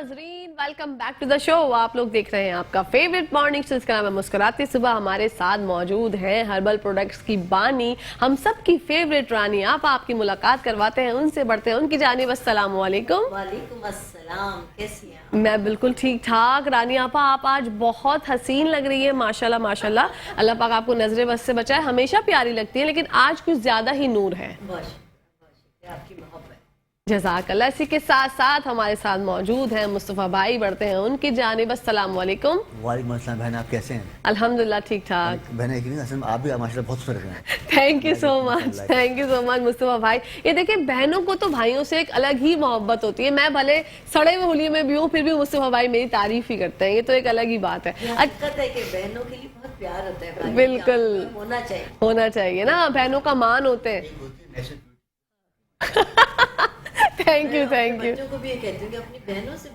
नाजरीन, welcome back to the show. आप लोग देख रहे हैं आपका फेवरेट मॉर्निंग शो, इसका नाम है मुस्कुराती सुबह। हमारे साथ मौजूद हैं हर्बल प्रोडक्ट्स की बानी, हम सब की फेवरेट रानी आप। आपकी मुलाकात करवाते हैं उनसे, बढ़ते हैं उनकी जानिब। अस्सलाम वालेकुम। वालेकुम अस्सलाम, कैसी हैं आप? मैं बिल्कुल ठीक ठाक। रानी आपा, आप आज बहुत हसीन लग रही है, माशाल्लाह माशाल्लाह। अल्लाह पाक आपको नजरे बस से बचाए। हमेशा प्यारी लगती है, लेकिन आज कुछ ज्यादा ही नूर है। बहुत शुक्रिया, आपकी मोहब्बत। जज़ाकल्लाह। इसी के साथ साथ हमारे साथ मौजूद हैं मुस्तफ़ा भाई, बढ़ते हैं उनकी जानिब। अस्सलाम वालेकुम। वालेकुम अस्सलाम। बहन आप कैसे हैं? अल्हम्दुलिल्लाह ठीक ठाक। बहन एक असल में आप भी माशाल्लाह बहुत सुंदर हैं। Thank you so much, thank you so much Mustafa भाई। ये देखिए, बहनों को तो भाइयों से एक अलग ही मोहब्बत होती है। मैं भले सड़े हुए होलिये में भी हूँ, फिर भी मुस्तफ़ा भाई मेरी तारीफ ही करते हैं। ये तो एक अलग ही बात है। हकीकत है कि बहनों के लिए बहुत प्यार होता है, भाई बिल्कुल होना चाहिए ना, बहनों का मान होते हैं। Thank you thank you. बच्चों को भी ये कहती हूँ कि अपनी बहनों से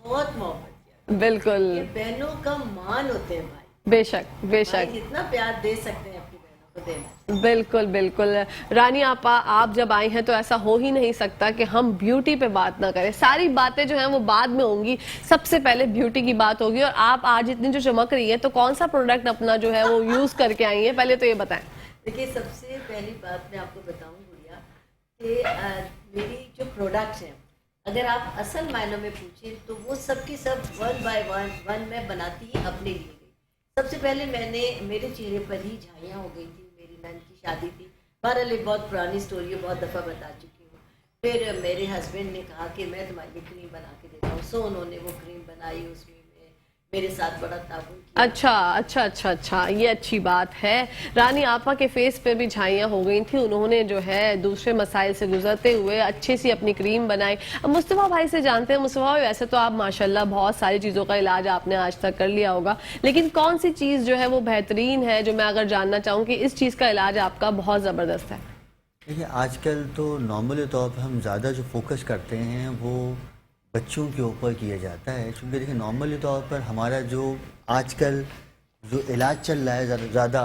बहुत मोहब्बत किया। बिल्कुल, ये बहनों का मान होते हैं भाई। बेशक बेशक, भाई जितना प्यार दे सकते हैं अपनी बहनों को देना। बिल्कुल बिल्कुल। रानी आपा, आप जब आई हैं तो ऐसा हो ही नहीं सकता कि हम ब्यूटी पे बात ना करें। सारी बातें जो हैं वो बाद में होंगी, सबसे पहले ब्यूटी की बात होगी। और आप आज इतनी जो चमक रही है, तो कौन सा प्रोडक्ट अपना जो है वो यूज करके आई हैं, पहले तो ये बताएं। देखिए, सबसे पहली बात मैं आपको बताऊँ गुड़िया कि मेरी जो प्रोडक्ट्स हैं, अगर आप असल मायनों में पूछें तो वो सब की सब वन बाय वन मैं बनाती ही अपने लिए गई। सबसे पहले मेरे चेहरे पर ही झाइयाँ हो गई थी। मेरी नंद की शादी थी, बहरहाल ये बहुत पुरानी स्टोरी है, बहुत दफ़ा बता चुकी हूँ। फिर मेरे हस्बैंड ने कहा कि मैं तुम्हारे लिए क्रीम बना के देता हूँ, सो उन्होंने वो क्रीम बनाई, उसमें मेरे साथ बड़ा ताबून किया। अच्छा, ये अच्छी बात है। रानी आपा के फेस पे भी झाइयाँ हो गई थी, उन्होंने जो है दूसरे मसाइल से गुजरते हुए अच्छी सी अपनी क्रीम बनाई। अब मुस्तफ़ा भाई से जानते हैं। मुस्तफ़ा भाई, वैसे तो आप माशाल्लाह बहुत सारी चीज़ों का इलाज आपने आज तक कर लिया होगा, लेकिन कौन सी चीज़ जो है वो बेहतरीन है, जो मैं अगर जानना चाहूँ कि इस चीज़ का इलाज आपका बहुत ज़बरदस्त है? देखिए, आजकल तो नॉर्मली तौर पर हम ज़्यादा जो फोकस करते हैं वो बच्चों के ऊपर किया जाता है, क्योंकि देखिए नॉर्मली तौर पर हमारा जो आजकल जो इलाज चल रहा है ज़्यादा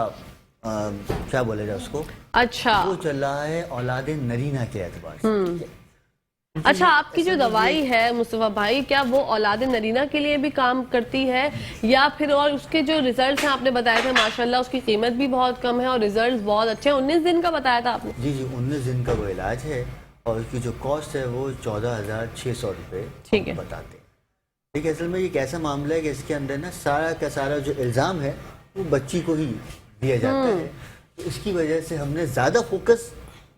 क्या बोले जाए उसको, अच्छा, वो चल रहा है औलाद नरीना के एतबार से। अच्छा, आपकी जो दवाई है मुस्तफ़ा भाई, क्या वो औलाद नरीना के लिए भी काम करती है, या फिर और उसके जो रिजल्ट हैं आपने बताए थे माशाल्लाह, उसकी कीमत भी बहुत कम है और रिजल्ट बहुत अच्छे हैं। 19 दिन का बताया था आपने? जी 19 दिन का वो इलाज है, और उसकी जो कॉस्ट है वो 14,600 रुपये ठीक है बताते हैं। ठीक है, असल में ये कैसा मामला है कि इसके अंदर ना सारा का सारा जो इल्ज़ाम है वो बच्ची को ही दिया जाता है। तो इसकी वजह से हमने ज़्यादा फोकस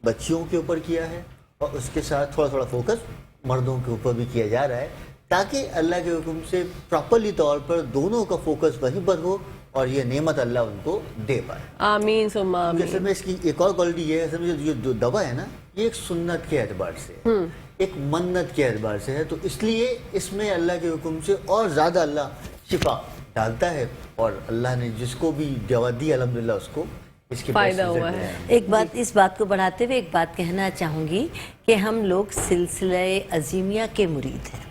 बच्चियों के ऊपर किया है, और उसके साथ थोड़ा थोड़ा फोकस मर्दों के ऊपर भी किया जा रहा है, ताकि अल्लाह के हुक्म से प्रॉपरली तौर पर दोनों का फोकस वहीं पर हो और ये नेमत अल्लाह उनको दे पाए। आमीन सुम्मा आमीन। असल में इसकी एक और क्वालिटी ये है, असल में जो दवा है ना, ये एक सुन्नत के एतबार से, एक मन्नत के एतबार से है, तो इसलिए इसमें अल्लाह के हुक्म से और ज़्यादा अल्लाह शिफा डालता है, और अल्लाह ने जिसको भी दवा दी अल्हम्दुलिल्लाह उसको इसके फायदा हुआ है। एक बात, इस बात को बढ़ाते हुए एक बात कहना चाहूँगी कि हम लोग सिलसिले अज़ीमिया के मुरीद हैं,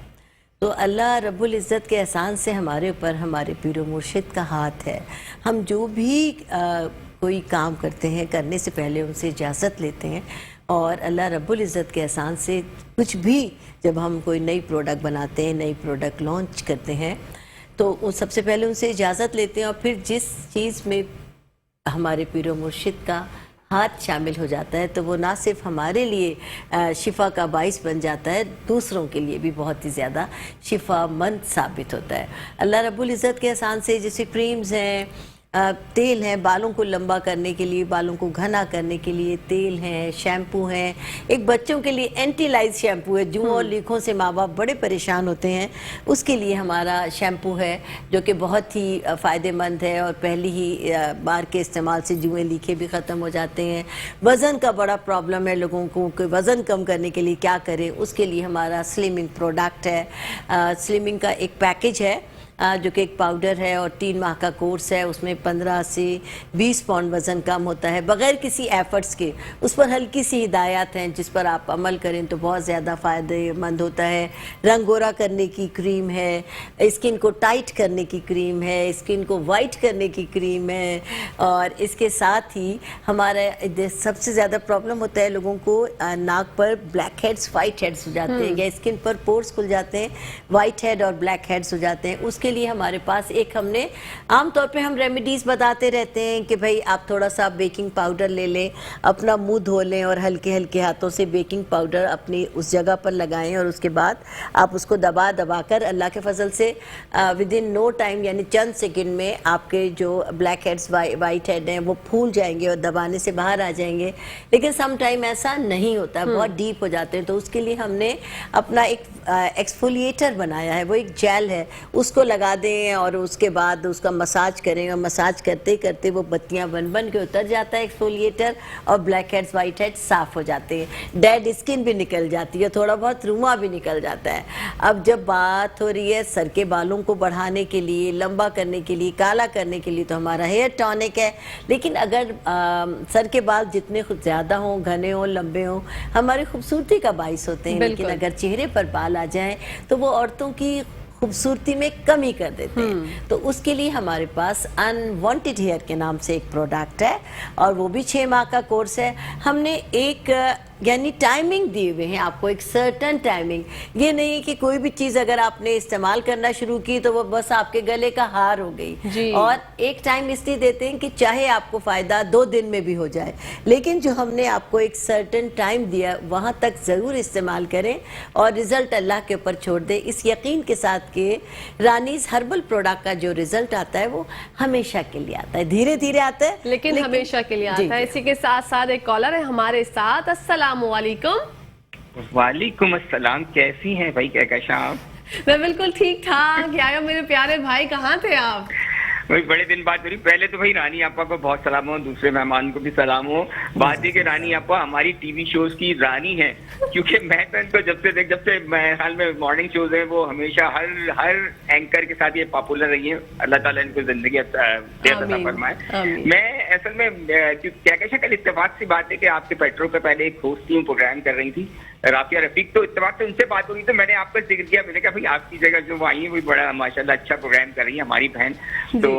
तो अल्लाह रब्बुल इज़्ज़त के एहसान से हमारे ऊपर हमारे पीर मुर्शिद का हाथ है। हम जो भी कोई काम करते हैं, करने से पहले उनसे इजाज़त लेते हैं, और अल्लाह रब्बुल इज़्ज़त के एहसान से कुछ भी जब हम कोई नई प्रोडक्ट बनाते हैं, नई प्रोडक्ट लॉन्च करते हैं, तो सबसे पहले उनसे इजाज़त लेते हैं, और फिर जिस चीज़ में हमारे पीर मुर्शिद का हाथ शामिल हो जाता है, तो वो ना सिर्फ हमारे लिए शिफा का बाइस बन जाता है, दूसरों के लिए भी बहुत ही ज़्यादा शिफामंद साबित होता है। अल्लाह रब्बुल इज़्ज़त के एहसान से जैसे क्रीम्स हैं, तेल हैं बालों को लंबा करने के लिए, बालों को घना करने के लिए तेल हैं, शैम्पू हैं, एक बच्चों के लिए एंटी लाइज शैम्पू है, जुओं और लीखों से माँ बाप बड़े परेशान होते हैं, उसके लिए हमारा शैम्पू है जो कि बहुत ही फ़ायदेमंद है, और पहली ही बार के इस्तेमाल से जुएँ लीखे भी ख़त्म हो जाते हैं। वज़न का बड़ा प्रॉब्लम है लोगों को कि वज़न कम करने के लिए क्या करें, उसके लिए हमारा स्लिमिंग प्रोडक्ट है। स्लिमिंग का एक पैकेज है जो कि एक पाउडर है और 3 माह का कोर्स है, उसमें 15 से 20 पाउंड वज़न कम होता है बग़ैर किसी एफ़र्ट्स के। उस पर हल्की सी हिदायत हैं जिस पर आप अमल करें तो बहुत ज़्यादा फ़ायदेमंद होता है। रंग गोरा करने की क्रीम है, स्किन को टाइट करने की क्रीम है, स्किन को वाइट करने की क्रीम है, और इसके साथ ही हमारा सबसे ज़्यादा प्रॉब्लम होता है लोगों को नाक पर ब्लैक हेड्स, वाइट हेड्स हो जाते हैं, या स्किन पर पोर्स खुल जाते हैं, वाइट हेड और ब्लैक हेड्स हो जाते हैं। उसके लिए हमारे पास एक हमने आमतौर पे हम रेमेडीज़ बताते रहते हैं कि भाई आप थोड़ा सा बेकिंग पाउडर ले लें, अपना मुंह धो लें और हल्के हल्के हाथों से बेकिंग पाउडर अपनी उस जगह पर लगाएं, और उसके बाद आप उसको दबा कर अल्लाह के फजल से विद इन नो टाइम, यानी चंद सेकंड में आपके जो ब्लैक हेड्स, वाइट हेड हैं वो फूल जाएंगे और दबाने से बाहर आ जाएंगे। लेकिन सम टाइम ऐसा नहीं होता, बहुत डीप हो जाते हैं। तो उसके लिए हमने अपना एक एक्सफोलिएटर बनाया है, वो एक जेल है, उसको लगा दें और उसके बाद उसका मसाज करें, और मसाज करते करते वो बत्तियां बन बन के उतर जाता है एक्सफोलिएटर, और ब्लैक हेड्स, वाइट हेड्स साफ हो जाते हैं, डेड स्किन भी निकल जाती है, थोड़ा बहुत रुआं भी निकल जाता है। अब जब बात हो रही है सर के बालों को बढ़ाने के लिए, लंबा करने के लिए, काला करने के लिए, तो हमारा हेयर टॉनिक है। लेकिन अगर सर के बाल जितने ज़्यादा हों, घने हों, लंबे हों, हमारी खूबसूरती का बाइस होते हैं, लेकिन अगर चेहरे पर बाल आ जाएं तो वो औरतों की खूबसूरती में कमी कर देते हैं। तो उसके लिए हमारे पास अनवांटेड हेयर के नाम से एक प्रोडक्ट है, और वो भी 6 माह का कोर्स है। हमने एक यानी टाइमिंग दिए हुए हैं आपको, एक सर्टन टाइमिंग। ये नहीं कि कोई भी चीज़ अगर आपने इस्तेमाल करना शुरू की तो वो बस आपके गले का हार हो गई। और एक टाइम इसलिए देते हैं कि चाहे आपको फ़ायदा 2 दिन में भी हो जाए, लेकिन जो हमने आपको एक सर्टन टाइम दिया वहाँ तक ज़रूर इस्तेमाल करें और रिज़ल्ट अल्लाह के ऊपर छोड़ दें, इस यकीन के साथ कि रानीज़ हर्बल प्रोडक्ट का जो रिज़ल्ट आता है वो हमेशा के लिए आता है, धीरे धीरे आता है लेकिन हमेशा के लिए आता है। इसी के साथ साथ एक कॉलर है हमारे साथ। अस्सलामुअलैकुम। वालेकुम अस्सलाम, कैसी हैं भाई, कैसा आप? मैं बिल्कुल ठीक ठाक। आया मेरे प्यारे भाई, कहाँ थे आप? भाई बड़े दिन बाद बोली। पहले तो भाई रानी आपा को बहुत सलाम हो, दूसरे मेहमान को भी सलाम हो। बात है कि रानी आपा हमारी टीवी शोज की रानी है, क्योंकि मैं तो इनको जब से मैं हाल में मॉर्निंग शोज है वो हमेशा हर एंकर के साथ ये पॉपुलर रही है। अल्लाह ताला इनको जिंदगी अता फरमाए। मैं असल में क्या कल इत्तेफाक सी बात है कि आपके पेट्रो पे पहले एक होस्ट टीम प्रोग्राम कर रही थी, राफिया रफीक, तो इत्तेफाक से उनसे बात हुई तो मैंने आपका जिक्र किया। मैंने कहा भाई आपकी जगह जो वो आई है वो बड़ा माशाल्लाह अच्छा प्रोग्राम कर रही है हमारी बहन, तो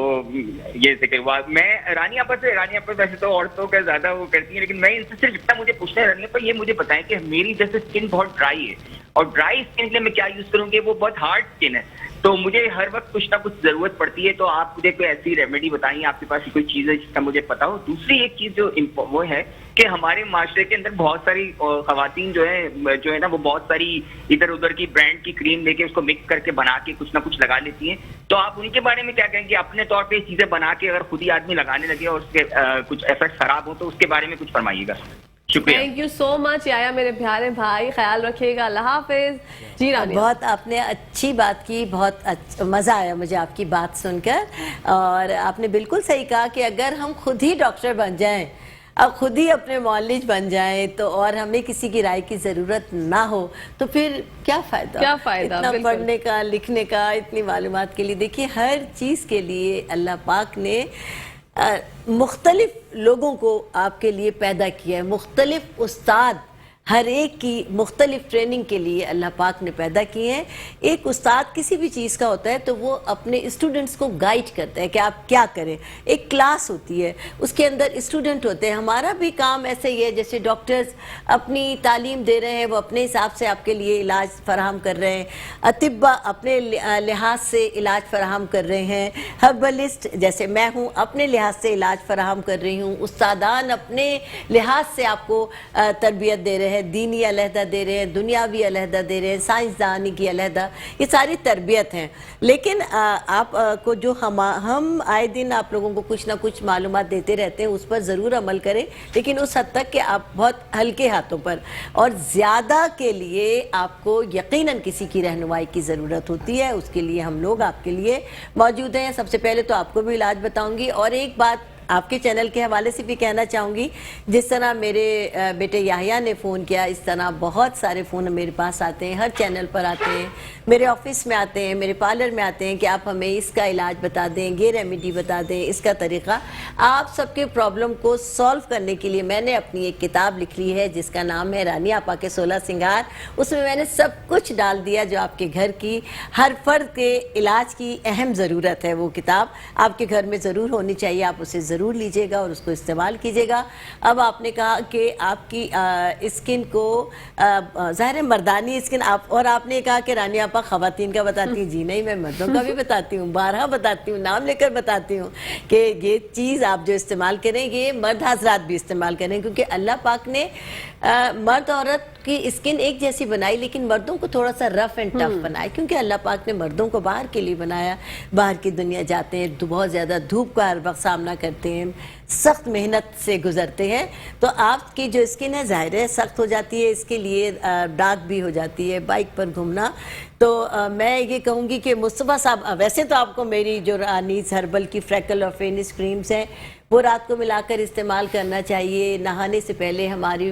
ये जिक्र हुआ। मैं रानी आपा वैसे तो औरतों का ज्यादा वो करती है, लेकिन मैं इनसे सिर्फ इतना मुझे पूछना है रानी आपा, ये मुझे बताएं कि मेरी जैसे स्किन बहुत ड्राई है, और ड्राई स्किन के लिए मैं क्या यूज करूँगी, वो बहुत हार्ड स्किन है, तो मुझे हर वक्त कुछ ना कुछ जरूरत पड़ती है, तो आप मुझे कोई ऐसी रेमेडी बताइए, आपके पास कोई चीज है जिसका मुझे पता हो। दूसरी एक चीज जो वो है कि हमारे माशरे के अंदर बहुत सारी खवातीन जो है ना वो बहुत सारी इधर उधर की ब्रांड की क्रीम लेके उसको मिक्स करके बना के कुछ ना कुछ लगा लेती हैं, तो आप उनके बारे में क्या कहेंगे? अपने तौर पे चीजें बना के अगर खुद ही आदमी लगाने लगे और उसके कुछ इफेक्ट खराब हो तो उसके बारे में कुछ फरमाइएगा। शुक्रिया। थैंक यू सो मच आया मेरे प्यारे भाई, ख्याल रखिएगा, अल्लाह हाफिज। जी रानी, बहुत आपने अच्छी बात की, बहुत मज़ा आया मुझे आपकी बात सुनकर, और आपने बिल्कुल सही कहा कि अगर हम खुद ही डॉक्टर बन जाएं, अब खुद ही अपने मौलिज बन जाएं, तो और हमें किसी की राय की ज़रूरत ना हो तो फिर क्या फ़ायदा इतना पढ़ने का, लिखने का, इतनी मालूमात के लिए। देखिए हर चीज़ के लिए अल्लाह पाक ने मुख्तलिफ लोगों को आपके लिए पैदा किया है, मुख्तलिफ उस्ताद हर एक की मुख्तलिफ ट्रेनिंग के लिए अल्लाह पाक ने पैदा किए हैं। एक उस्ताद किसी भी चीज़ का होता है तो वो अपने स्टूडेंट्स को गाइड करता है कि आप क्या करें। एक क्लास होती है, उसके अंदर स्टूडेंट होते हैं। हमारा भी काम ऐसे ही है, जैसे डॉक्टर्स अपनी तालीम दे रहे हैं, वो अपने हिसाब से आपके लिए इलाज फराहम कर रहे हैं, अतिब्बा अपने लिहाज से इलाज फराहम कर रहे हैं, हर्बलिस्ट जैसे मैं हूँ अपने लिहाज से इलाज फराहम कर रही हूँ, उस्तादान अपने लिहाज से आपको तरबियत दे रहे हैं, दीनी अलहदा दे रहे हैं, दुनियावी अलहदा दे रहे हैं, साइंसदानी की अलहदा, ये सारी तरबियत हैं। लेकिन आप को जो हम आए दिन आप लोगों को कुछ ना कुछ मालूमात देते रहते हैं, उस पर ज़रूर अमल करें, लेकिन उस हद तक कि आप बहुत हल्के हाथों पर, और ज़्यादा के लिए आपको यकीनन किसी की रहनुमाई की ज़रूरत होती है। उसके लिए हम लोग आपके लिए मौजूद हैं। सबसे पहले तो आपको भी इलाज बताऊँगी, और एक बात آپ کے چینل کے حوالے سے بھی کہنا چاہوں گی، جس طرح میرے بیٹے یحییٰ نے فون کیا، اس طرح بہت سارے فون میرے پاس آتے ہیں، ہر چینل پر آتے ہیں، میرے آفس میں آتے ہیں، میرے پارلر میں آتے ہیں کہ آپ ہمیں اس کا علاج بتا دیں، یہ ریمیڈی بتا دیں، اس کا طریقہ۔ آپ سب کے پرابلم کو سالو کرنے کے لیے میں نے اپنی ایک کتاب لکھ لی ہے جس کا نام ہے رانی آپا کے 16 سنگار۔ اس میں میں نے سب کچھ ڈال دیا جو آپ کے گھر کی ہر فرد کے علاج کی اہم ضرورت ہے۔ وہ کتاب آپ کے گھر میں ضرور ہونی چاہیے، آپ اسے ضرور لیجئے گا اور اس کو استعمال کیجئے گا۔ اب آپ نے کہا کہ آپ کی اسکن کو ظاہر مردانی اسکن، اور آپ نے کہا کہ رانی آپا خواتین کا بتاتی ہیں، جی نہیں، میں مردوں کا بھی بتاتی ہوں، بارہا بتاتی ہوں، نام لے کر بتاتی ہوں کہ یہ چیز آپ جو استعمال کریں یہ مرد حضرات بھی استعمال کریں، کیونکہ اللہ پاک نے مرد عورت کی اسکن ایک جیسی بنائی لیکن مردوں کو تھوڑا سا رف اینڈ ٹف بنایا، کیونکہ اللہ پاک نے مردوں کو باہر کے لیے بنایا، باہر کی دنیا جاتے ہیں، بہت زیادہ دھوپ کا ہر وقت سامنا کرتے ہیں، سخت محنت سے گزرتے ہیں، تو آپ کی جو اسکن ہے ظاہر ہے سخت ہو جاتی ہے، اس کے لیے ڈارک بھی ہو جاتی ہے بائک پر گھومنا۔ تو میں یہ کہوں گی کہ مصطفیٰ صاحب، ویسے تو آپ کو میری جو رانیز ہربل کی فریکل اور فینس کریمز ہیں وہ رات کو ملا کر استعمال کرنا چاہیے، نہانے سے پہلے ہماری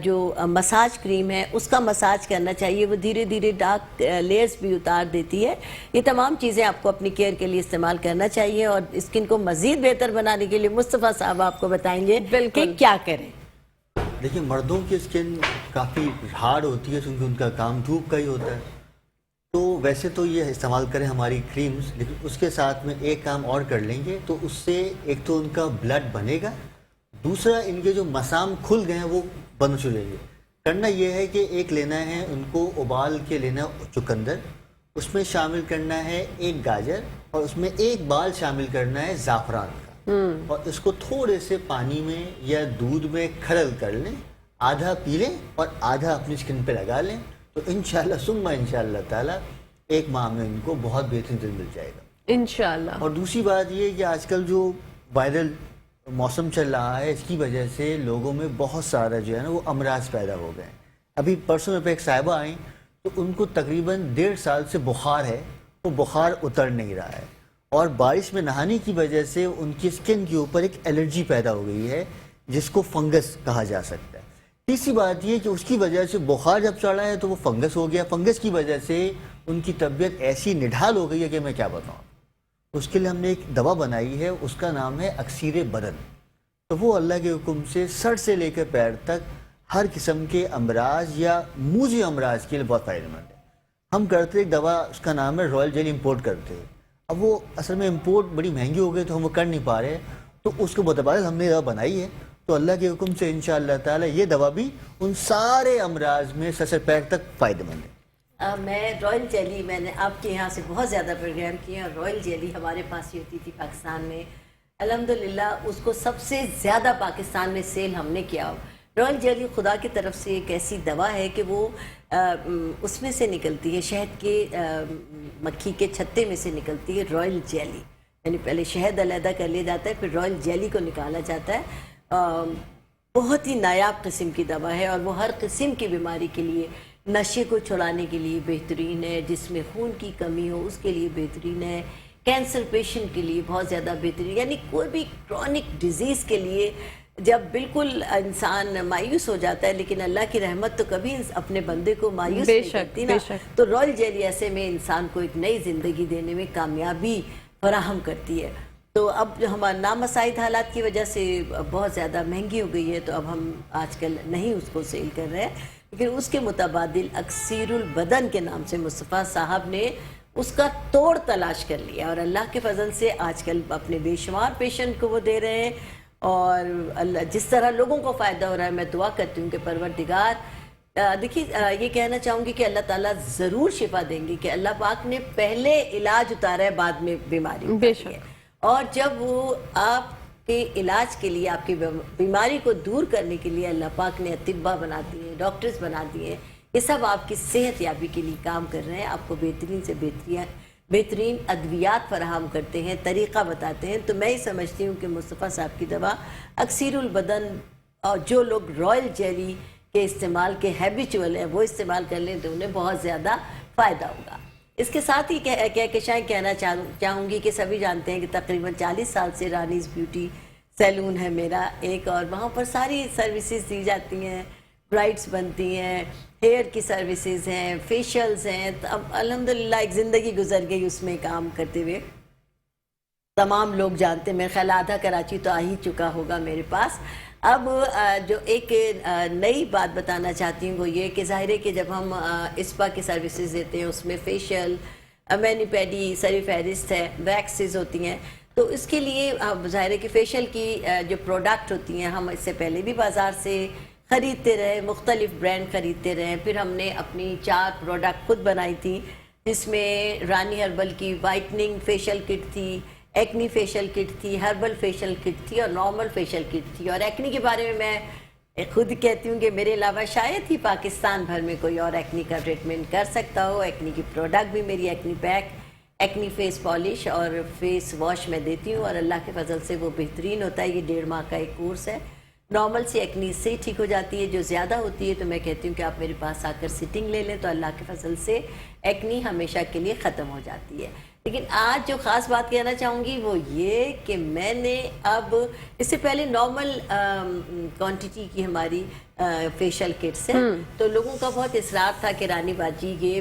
جو مساج کریم ہے اس کا مساج کرنا چاہیے، وہ دھیرے دھیرے ڈارک لیئرز بھی اتار دیتی ہے۔ یہ تمام چیزیں آپ کو اپنی کیئر کے لیے استعمال کرنا چاہیے، اور اسکن کو مزید بہتر بنانے کے لیے مصطفیٰ صاحب آپ کو بتائیں گے کہ کیا کریں۔ دیکھیں، مردوں کی اسکن کافی ہارڈ ہوتی ہے کیونکہ ان کا کام دھوپ کا ہی ہوتا ہے، تو ویسے تو یہ استعمال کریں ہماری کریمز، لیکن اس کے ساتھ میں ایک کام اور کر لیں گے تو اس سے ایک تو ان کا بلڈ بنے گا، دوسرا ان کے جو مسام کھل گئے ہیں وہ بند ہو جائیں گے۔ کرنا یہ ہے کہ ایک لینا ہے ان کو ابال کے لینا چقندر، اس میں شامل کرنا ہے ایک گاجر، اور اس میں ایک بال شامل کرنا ہے زعفران کا، اور اس کو تھوڑے سے پانی میں یا دودھ میں کھرل کر لیں، آدھا پی لیں اور آدھا اپنی اسکن پہ لگا لیں، تو انشاءاللہ ثم انشاءاللہ تعالی ایک ماہ میں ان کو بہت بہترین رزلٹ مل جائے گا انشاءاللہ۔ اور دوسری بات یہ کہ آج کل جو وائرل موسم چل رہا ہے اس کی وجہ سے لوگوں میں بہت سارا جو ہے نا وہ امراض پیدا ہو گئے ہیں۔ ابھی پرسوں میں پہ ایک صاحبہ آئیں تو ان کو تقریباً 1.5 سال سے بخار ہے، وہ بخار اتر نہیں رہا ہے، اور بارش میں نہانے کی وجہ سے ان کی اسکن کے اوپر ایک الرجی پیدا ہو گئی ہے جس کو فنگس کہا جا سکتا ہے۔ تیسری بات یہ کہ اس کی وجہ سے بخار جب چڑھا ہے تو وہ فنگس ہو گیا، فنگس کی وجہ سے ان کی طبیعت ایسی نڈھال ہو گئی ہے کہ میں کیا بتاؤں۔ اس کے لیے ہم نے ایک دوا بنائی ہے، اس کا نام ہے اکسیر بدن، تو وہ اللہ کے حکم سے سر سے لے کر پیر تک ہر قسم کے امراض یا موذی امراض کے لیے بہت فائدہ مند ہے۔ ہم کرتے ایک دوا، اس کا نام ہے رائل جیلی، امپورٹ کرتے ہیں، اب وہ اصل میں امپورٹ بڑی مہنگی ہو گئی تو ہم وہ کر نہیں پا رہے، تو اس کے متبادل ہم نے دوا بنائی ہے، تو اللہ کے حکم سے انشاءاللہ تعالی یہ دوا بھی ان سارے امراض میں سر سے پیر تک فائدہ مند ہے۔ میں رائل جیلی، میں نے آپ کے یہاں سے بہت زیادہ پروگرام کیے، اور رائل جیلی ہمارے پاس ہی ہوتی تھی پاکستان میں، الحمدللہ اس کو سب سے زیادہ پاکستان میں سیل ہم نے کیا۔ رائل جیلی خدا کی طرف سے ایک ایسی دوا ہے کہ وہ اس میں سے نکلتی ہے، شہد کے مکھی کے چھتے میں سے نکلتی ہے رائل جیلی، یعنی پہلے شہد علیحدہ کر لیا جاتا ہے، پھر رائل جیلی کو نکالا جاتا ہے۔ بہت ہی نایاب قسم کی دوا ہے، اور وہ ہر قسم کی بیماری کے لیے، نشے کو چھڑانے کے لیے بہترین ہے، جس میں خون کی کمی ہو اس کے لیے بہترین ہے، کینسر پیشنٹ کے لیے بہت زیادہ بہترین، یعنی کوئی بھی کرونک ڈیزیز کے لیے جب بالکل انسان مایوس ہو جاتا ہے، لیکن اللہ کی رحمت تو کبھی اپنے بندے کو مایوس نہیں کرتی نا، تو رائل جیلی ایسے میں انسان کو ایک نئی زندگی دینے میں کامیابی فراہم کرتی ہے۔ تو اب جو ہمارا نامساعد حالات کی وجہ سے بہت زیادہ مہنگی ہو گئی ہے، تو اب ہم آج کل نہیں اس کو سیل کر رہے ہیں، لیکن اس کے متبادل اکسیر البدن کے نام سے مصطفیٰ صاحب نے اس کا توڑ تلاش کر لیا، اور اللہ کے فضل سے آج کل اپنے بے شمار پیشنٹ کو وہ دے رہے ہیں، اور اللہ جس طرح لوگوں کو فائدہ ہو رہا ہے، میں دعا کرتی ہوں کہ پروردگار، دیکھیے یہ کہنا چاہوں گی کہ اللہ تعالیٰ ضرور شفا دیں گے، کہ اللہ پاک نے پہلے علاج اتارا ہے، بعد میں بیماری اتاری ہے، اور جب وہ آپ کے علاج کے لیے، آپ کی بیماری کو دور کرنے کے لیے اللہ پاک نے اطباء بنا دیے، ڈاکٹرز بنا دیے، یہ سب آپ کی صحت یابی کے لیے کام کر رہے ہیں، آپ کو بہترین سے بہترین ادویات فراہم کرتے ہیں، طریقہ بتاتے ہیں۔ تو میں ہی سمجھتی ہوں کہ مصطفیٰ صاحب کی دوا اکسیر البدن، اور جو لوگ رائل جیلی کے استعمال کے ہیبیچول ہیں وہ استعمال کر لیں تو انہیں بہت زیادہ فائدہ ہوگا۔ اس کے ساتھ ہی کہکشائیں کہنا چاہوں گی کہ سبھی جانتے ہیں کہ تقریباً 40 سال سے رانیز بیوٹی سیلون ہے میرا ایک، اور وہاں پر ساری سروسز دی جاتی ہیں، برائڈس بنتی ہیں، ہیئر کی سروسز ہیں، فیشیلز ہیں. اب الحمدللہ ایک زندگی گزر گئی اس میں کام کرتے ہوئے. تمام لوگ جانتے ہیں، میرے خیال آدھا کراچی تو آ ہی چکا ہوگا میرے پاس. اب جو ایک نئی بات بتانا چاہتی ہوں وہ یہ کہ ظاہر ہے کہ جب ہم اسپا کی سروسز دیتے ہیں اس میں فیشیل، مینی پیڈی سری فہرست ہے، ویکسز ہوتی ہیں. تو اس کے لیے ظاہر ہے کہ فیشیل کی جو پروڈکٹ ہوتی ہیں ہم اس سے پہلے بھی بازار سے خریدتے رہے، مختلف برانڈ خریدتے رہے. پھر ہم نے اپنی 4 پروڈکٹ خود بنائی تھی جس میں رانی ہربل کی وائٹننگ فیشیل کٹ تھی، ایکنی فیشیل کٹ تھی، ہربل فیشیل کٹ تھی اور نارمل فیشیل کٹ تھی. اور ایکنی کے بارے میں خود کہتی ہوں کہ میرے علاوہ شاید ہی پاکستان بھر میں کوئی اور ایکنی کا ٹریٹمنٹ کر سکتا ہو. ایکنی کی پروڈکٹ بھی میری acne pack, acne face polish اور فیس واش میں دیتی ہوں، اور اللہ کے فضل سے وہ بہترین ہوتا ہے. یہ 1.5 ماہ کا ایک کورس ہے. نارمل سی ایکنی سے ٹھیک ہو جاتی ہے، جو زیادہ ہوتی ہے تو میں کہتی ہوں کہ آپ میرے پاس آ کر سٹنگ لے لیں تو اللہ کے فضل سے ایکنی ہمیشہ کے لیے ختم ہو جاتی ہے. لیکن آج جو خاص بات کہنا چاہوں گی وہ یہ کہ میں نے اب اس سے پہلے نارمل کوانٹٹی کی ہماری فیشیل کٹس ہیں، تو لوگوں کا بہت اصرار تھا کہ رانی باجی یہ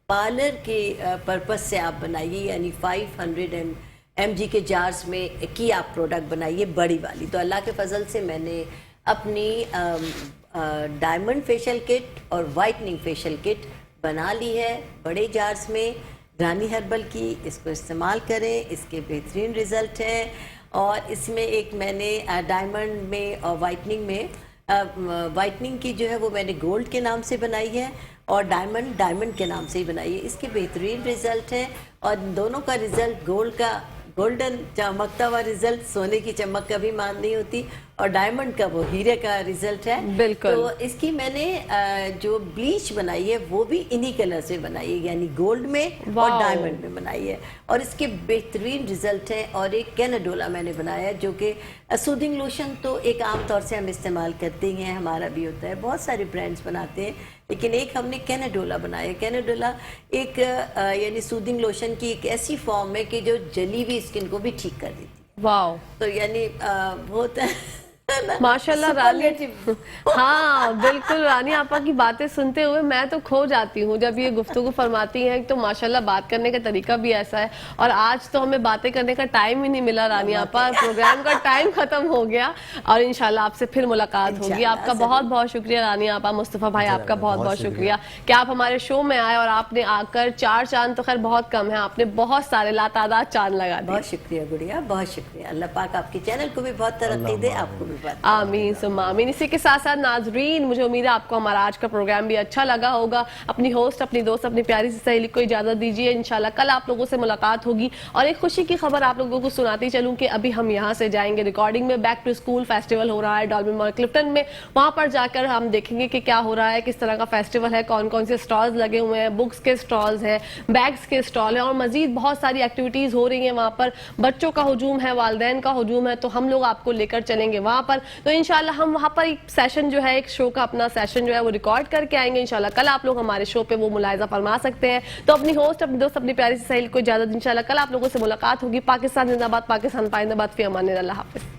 پارلر کے پرپس سے آپ بنائیے، یعنی 500 mg کے جارز میں کی آپ پروڈکٹ بنائیے بڑی والی. تو اللہ کے فضل سے میں نے اپنی ڈائمنڈ فیشیل کٹ اور وائٹننگ فیشیل کٹ بنا لی ہے بڑے جارز میں، رانی ہربل کی. اس کو استعمال کریں، اس کے بہترین رزلٹ ہیں. اور اس میں ایک میں نے ڈائمنڈ میں اور وائٹننگ کی جو ہے وہ میں نے گولڈ کے نام سے بنائی ہے، اور ڈائمنڈ کے نام سے ہی بنائی ہے. اس کے بہترین رزلٹ ہیں، اور دونوں کا رزلٹ گولڈن چمکتا ہوا رزلٹ، سونے کی چمک کبھی مان نہیں ہوتی، اور ڈائمنڈ کا وہ ہیرے کا رزلٹ ہے. بالکل. تو اس کی میں نے جو بلیچ بنائی ہے وہ بھی انہی کلر سے بنائی ہے، یعنی گولڈ میں اور ڈائمنڈ میں بنائی ہے، اور اس کے بہترین رزلٹ ہیں. اور ایک کینیڈولا میں نے بنایا ہے جو کہ سودنگ لوشن تو ایک عام طور سے ہم استعمال کرتے ہی ہیں، ہمارا بھی ہوتا ہے، بہت سارے برانڈز بناتے ہیں، لیکن ایک ہم نے کینیڈولا بنایا ہے. کینیڈولا ایک یعنی سودنگ لوشن کی ایک ایسی فارم ہے کہ جو جلی ہوئی اسکن کو بھی ٹھیک کر دیتی ہے. واو، تو یعنی بہت ماشاءاللہ رانی. ہاں بالکل، رانی آپا کی باتیں سنتے ہوئے میں تو کھو جاتی ہوں جب یہ گفتگو فرماتی ہیں. تو ماشاءاللہ بات کرنے کا طریقہ بھی ایسا ہے، اور آج تو ہمیں باتیں کرنے کا ٹائم ہی نہیں ملا رانی آپا، پروگرام کا ٹائم ختم ہو گیا، اور انشاءاللہ آپ سے پھر ملاقات ہوگی. آپ کا بہت بہت شکریہ رانی آپا. مصطفیٰ بھائی آپ کا بہت بہت شکریہ کہ آپ ہمارے شو میں آئے، اور آپ نے آ کر 4 چاند تو خیر بہت کم ہے، آپ نے بہت سارے لاتعداد چاند لگا دیے. بہت شکریہ گڑیا، بہت شکریہ. اللہ پاک آپ کے چینل کو بھی بہت ترقی دے، آپ کو بھی بہت. آمین ثم آمین. اسی کے ساتھ ساتھ ناظرین، مجھے امید ہے آپ کو ہمارا آج کا پروگرام بھی اچھا لگا ہوگا. اپنی ہوسٹ، اپنی دوست، اپنی پیاری سی سہیلی کو اجازت دیجیے. انشاءاللہ کل آپ لوگوں سے ملاقات ہوگی، اور ایک خوشی کی خبر آپ لوگوں کو سناتی چلوں کہ ابھی ہم یہاں سے جائیں گے ریکارڈنگ میں. بیک ٹو اسکول فیسٹیول ہو رہا ہے ڈالبن مال کلفٹن میں، وہاں پر جا کر ہم دیکھیں گے کہ کیا ہو رہا ہے، کس طرح کا فیسٹیول ہے، کون کون سے سٹالز لگے ہوئے ہیں. بکس کے سٹالز ہیں، بیگز کے سٹال ہیں، اور مزید بہت ساری ایکٹیویٹیز ہو رہی ہیں وہاں پر. بچوں کا ہجوم ہے، والدین کا ہجوم ہے، تو ہم لوگ آپ کو لے کر چلیں گے وہاں پر. تو انشاءاللہ ہم وہاں پر ایک سیشن جو ہے، ایک شو کا اپنا سیشن جو ہے وہ ریکارڈ کر کے آئیں گے. انشاءاللہ کل آپ لوگ ہمارے شو پہ وہ ملاحظہ فرما سکتے ہیں. تو اپنی ہوسٹ، اپنی دوست، اپنی پیاری سی سہیل کو اجازت. انشاءاللہ کل آپ لوگوں سے ملاقات ہوگی. پاکستان زندہ باد، پاکستان پائندہ باد. فی امان اللہ. حافظ.